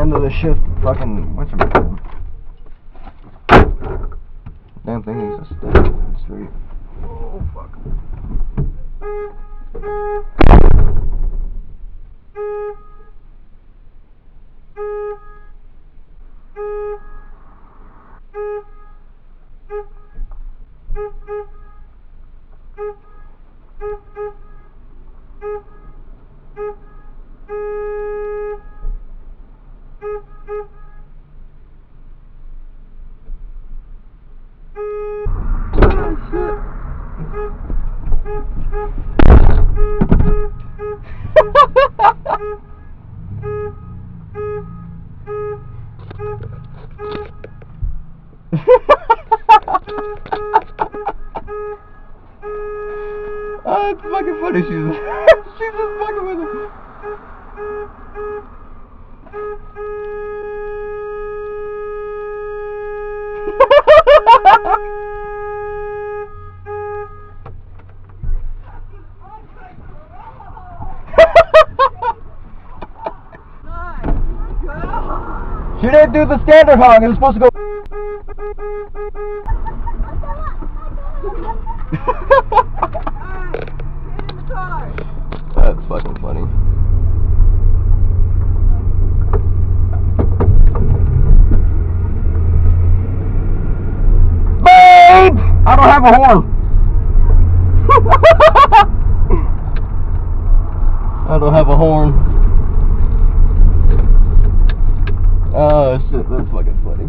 end of the shift, fucking, what's it called? Damn thing is just dead straight. Oh, fuck. Oh, it's fucking funny. She's she's just fucking with him. She didn't do the standard honk. It was supposed to go. That's fucking funny. Babe! I don't have a horn. I don't have a horn. Oh shit, that's fucking funny.